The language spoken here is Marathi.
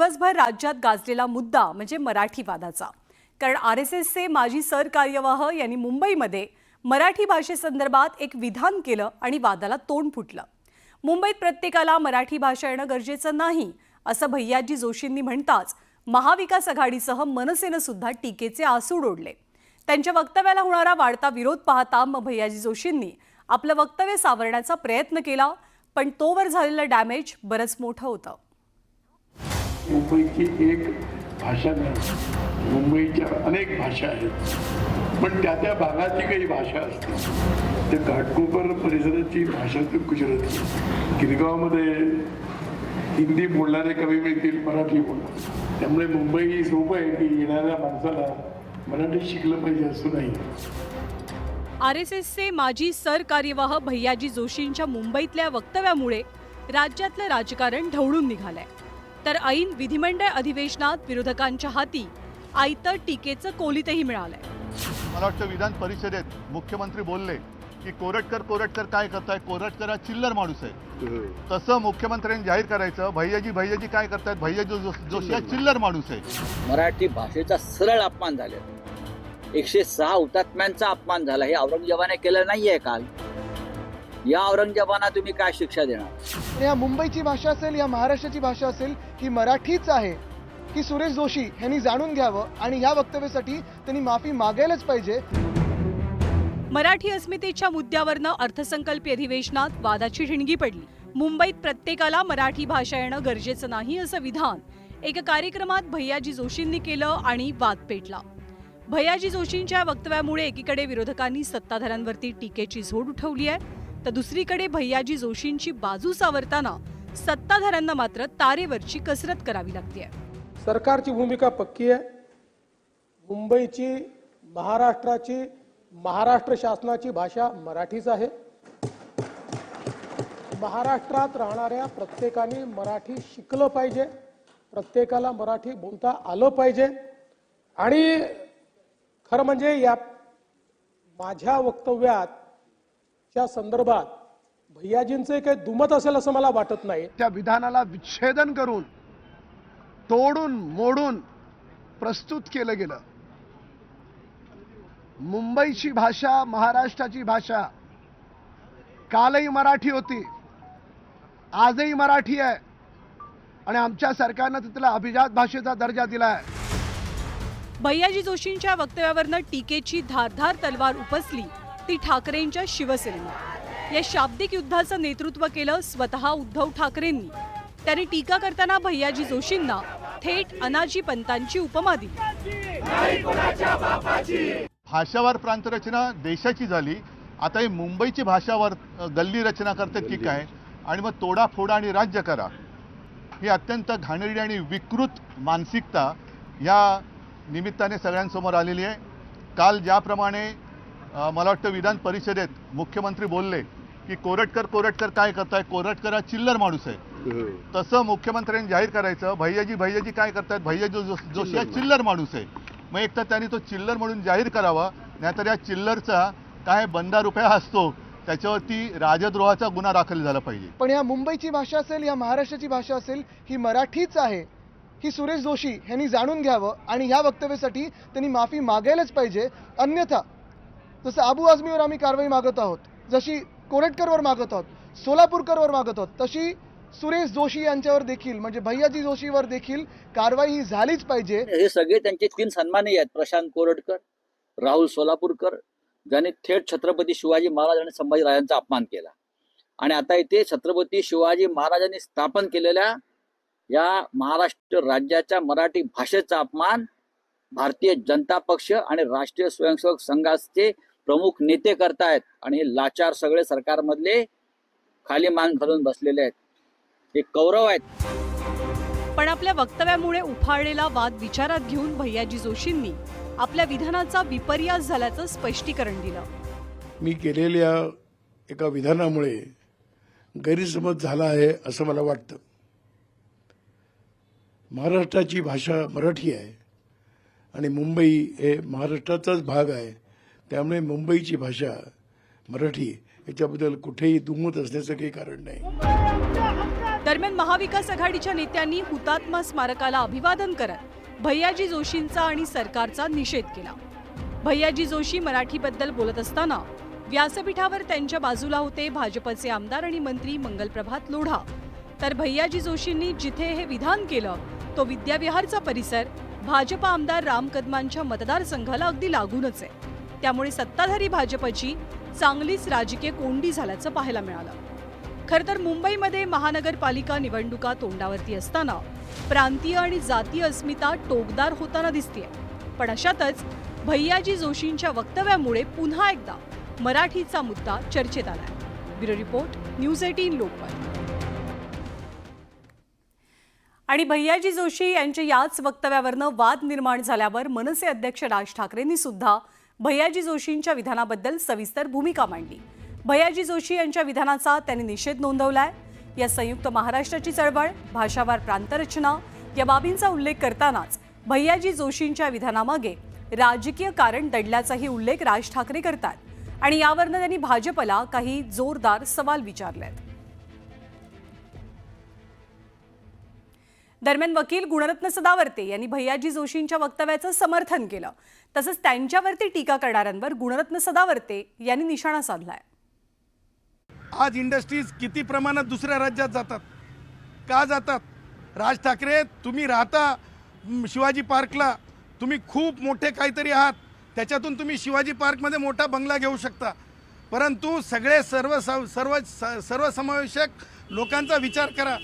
दिवसभर राज्यात गाजलेला मुद्दा म्हणजे मराठीवादाचा। कारण RSSचे माजी सरकार्यवाह यांनी मुंबईमध्ये मराठी भाषेसंदर्भात एक विधान केलं आणि वादाला तोंड फुटलं। मुंबईत प्रत्येकाला मराठी भाषा येणं गरजेचं नाही असं भैयाजी जोशींनी म्हणताच महाविकास आघाडीसह मनसेनं सुद्धा टीकेचे आसूड ओढले। त्यांच्या वक्तव्याला होणारा वाढता विरोध पाहता भैयाजी जोशींनी आपलं वक्तव्य सावरण्याचा प्रयत्न केला, पण तोवर झालेलं डॅमेज बरंच मोठं होतं। मुंबईची एक भाषा नाही, मुंबईच्या अनेक भाषा आहेत, पण त्या भागाची काही भाषा असते। त्या घाटकोपर परिसराची भाषा तर गुजराती, गिरगावमध्ये हिंदी बोलणारे कमी मिळतील, मराठी बोलणार। त्यामुळे मुंबई ही सोपं आहे की येणाऱ्या माणसाला मराठी शिकलं पाहिजे असं नाही। RSSचे माजी सरकार्यवाह भैयाजी जोशींच्या मुंबईतल्या वक्तव्यामुळे राज्यातलं राजकारण ढवळून निघालंय। तर ऐन विधिमंडळ अधिवेशनात विरोधकांच्या हाती आयतं टीकेचं कोलीतही मिळालंय। मला वाटतं विधान परिषदेत मुख्यमंत्री बोलले की कोरटकर काय करताय, कोरटकर चिल्लर माणूस आहे। तसं मुख्यमंत्र्यांनी जाहीर करायचं, भैयाजी काय करतायत, भैयाजी जोशी हा चिल्लर माणूस आहे। मराठी भाषेचा सरळ अपमान झाला, 106 हुतात्म्यांचा अपमान झाला। हे औरंगजेबाने केलं नाहीये काल। या औरंगजेबांना तुम्ही काय शिक्षा देणार? या मुंबईची भाषा असेल या महाराष्ट्राची भाषा असेल ही मराठीच आहे की सुरेश जोशी यांनी जाणून घ्यावं आणि या वक्तव्यासाठी त्यांनी माफी मागायलाच पाहिजे। मराठी अस्मितेच्या मुद्द्यावरनं अर्थसंकल्पीय अधिवेशनात वादाची ठिणगी पडली। मुंबईत प्रत्येकाला मराठी भाषा येणं गरजेचं नाही असं विधान एका कार्यक्रमात भैयाजी जोशींनी केलं आणि वाद पेटला। भैयाजी जोशींच्या वक्तव्यामुळे एकीकडे विरोधकांनी सत्ताधाऱ्यांवरती टीकेची झोड उठवली आहे, तर दुसरीकडे भैयाजी जोशींची बाजू सावरताना सत्ताधाऱ्यांना मात्र तारेवरची कसरत करावी लागते। सरकारची भूमिका पक्की आहे। मुंबईची, महाराष्ट्राची, महाराष्ट्र शासनाची भाषा मराठीच आहे। महाराष्ट्रात राहणाऱ्या प्रत्येकाने मराठी शिकलं पाहिजे, प्रत्येकाला मराठी बोलता आलं पाहिजे। आणि खरं म्हणजे या माझ्या वक्तव्याच्या संदर्भात भैयाजींचे काही दुमत असेल असं मला वाटत नाही। त्या विधानाला विच्छेदन करून तोडून मोडून प्रस्तुत केलं गेलं। मुंबईची भाषा महाराष्ट्राची भाषा कालही मराठी होती, आजही मराठी आहे आणि आमच्या सरकारनं तिथला अभिजात भाषेचा दर्जा दिला आहे। भैयाजी जोशींच्या वक्तव्यावरनं टीकेची धारधार तलवार उपसली ती ठाकरेंच्या शिवसेनेनं। या शाब्दिक युद्धाचं नेतृत्व केलं स्वतः उद्धव ठाकरेंनी। त्यांनी टीका करताना भैयाजी जोशींना थेट अनाजी पंतांची उपमा दिली। भाषावार प्रांतरचना देशाची झाली, आता ही मुंबईची भाषावार गल्ली रचना करतात की काय, आणि मग तोडाफोडा आणि राज्य करा, ही अत्यंत घाणेरडी आणि विकृत मानसिकता या निमित्ताने सगळ्यांसमोर आलेली आहे। काल ज्याप्रमाणे मला वाटतं विधान परिषदेत मुख्यमंत्री बोलले की कोरटकर काय करताय, कोरटकर हा चिल्लर माणूस आहे। तसं मुख्यमंत्र्यांनी जाहीर करायचं, भैयाजी काय करतायत, भैयाजी जोशी हा चिल्लर माणूस आहे। मग एक तर त्यांनी तो चिल्लर म्हणून जाहीर करावा, नाहीतर या चिल्लरचा काय बंदा रुपया असतो त्याच्यावरती राजद्रोहाचा गुन्हा दाखल झाला पाहिजे। पण या मुंबईची भाषा असेल या महाराष्ट्राची भाषा असेल ही मराठीच आहे की सुरेश जोशी यांनी जाणून घ्यावं आणि या वक्तव्यासाठी त्यांनी माफी मागायलाच पाहिजे। अन्यथा जसं अबू आझमीवर आम्ही कारवाई मागत आहोत, जशी कोरटकरवर मागत आहोत, सोलापूरकरवर मागत आहोत, तशी सुरेश जोशी यांच्यावर देखील म्हणजे भैयाजी जोशीवर देखील कारवाई ही झालीच पाहिजे। हे सगळे त्यांचे 3 सन्माननीय आहेत, प्रशांत कोरटकर, राहुल सोलापूरकर, ज्यांनी थेट छत्रपती शिवाजी महाराज आणि संभाजीराजांचा अपमान केला। आणि आता इथे छत्रपती शिवाजी महाराजांनी स्थापन केलेल्या या महाराष्ट्र राज्याच्या मराठी भाषेचा अपमान भारतीय जनता पक्ष आणि राष्ट्रीय स्वयंसेवक संघाचे प्रमुख नेते करतायत। आणि हे लाचार सगळे सरकारमधले खाली मान घालून बसलेले आहेत, हे कौरव आहेत। पण आपल्या वक्तव्यामुळे उफाळलेला वाद विचारात घेऊन भैयाजी जोशींनी आपल्या विधानाचा विपर्यास झाल्याचं स्पष्टीकरण दिलं। मी केलेल्या एका विधानामुळे गैरसमज झाला आहे असं मला वाटतं। महाराष्ट्राची भाषा मराठी आहे आणि मुंबई हे महाराष्ट्राचाच भाग आहे, त्यामुळे मुंबईची भाषा मराठी याच्याबद्दल कुठेही दुमत असण्याचं काही कारण नाही। दरम्यान महाविकास आघाडीच्या नेत्यांनी हुतात्मा स्मारकाला अभिवादन करत भैयाजी जोशींचा आणि सरकारचा निषेध केला. भैयाजी जोशी मराठीबद्दल बोलत असताना व्यासपीठावर त्यांच्या बाजूला होते भाजपचे आमदार आणि मंत्री मंगलप्रभात लोढा. तर भैयाजी जोशींनी जिथे हे विधान केलं तो विद्याविहारचा परिसर भाजप आमदार राम कदमांच्या मतदारसंघाला अगदी लागूनच आहे. त्यामुळे सत्ताधारी भाजपची चांगलीच राजकीय कोंडी झाल्याचं पाहायला मिळालं. खरं तर मुंबईमध्ये महानगरपालिका निवडणुका तोंडावरती असताना प्रांतीय आणि जातीय अस्मिता टोकदार होताना दिसतेय. पण अशातच भैयाजी जोशींच्या वक्तव्यामुळे पुन्हा एकदा मराठीचा मुद्दा चर्चेत आलाय. Bureau report, news 18 Lokmat. आणि भैयाजी जोशी यांच्या याच वक्तव्यावरनं वाद निर्माण झाल्यावर मनसे अध्यक्ष राज ठाकरेंनी सुद्धा भैयाजी जोशींच्या विधानाबद्दल सविस्तर भूमिका मांडली. भैयाजी जोशी यांच्या विधानाचा त्यांनी निषेध नोंदवलाय. या संयुक्त महाराष्ट्राची चळवळ, भाषावार प्रांतरचना या बाबींचा उल्लेख करतानाच भैयाजी जोशींच्या विधानामागे राजकीय कारण दडल्याचाही उल्लेख राज ठाकरे करतात. आणि यावरनं त्यांनी भाजपला काही जोरदार सवाल विचारलेत. दरम्यान वकील गुणरत्न सदावर्ते यांनी भैयाजी जोशींच्या वक्तव्याचं समर्थन केलं. तसंच त्यांच्यावरती टीका करणाऱ्यांवर गुणरत्न सदावर्ते यांनी निशाणा साधलाय. आज इंडस्ट्रीज किती प्रमाणात दुसऱ्या राज्यात जातात, का जातात? राज ठाकरे, तुम्ही राहता शिवाजी पार्कला, तुम्ही खूप मोठे काहीतरी आहात, त्याच्यातून तुम्ही शिवाजी पार्कमध्ये मोठा बंगला घेऊ शकता, परंतु सगळे सर्वसमावेशक लोकांचा विचार करा.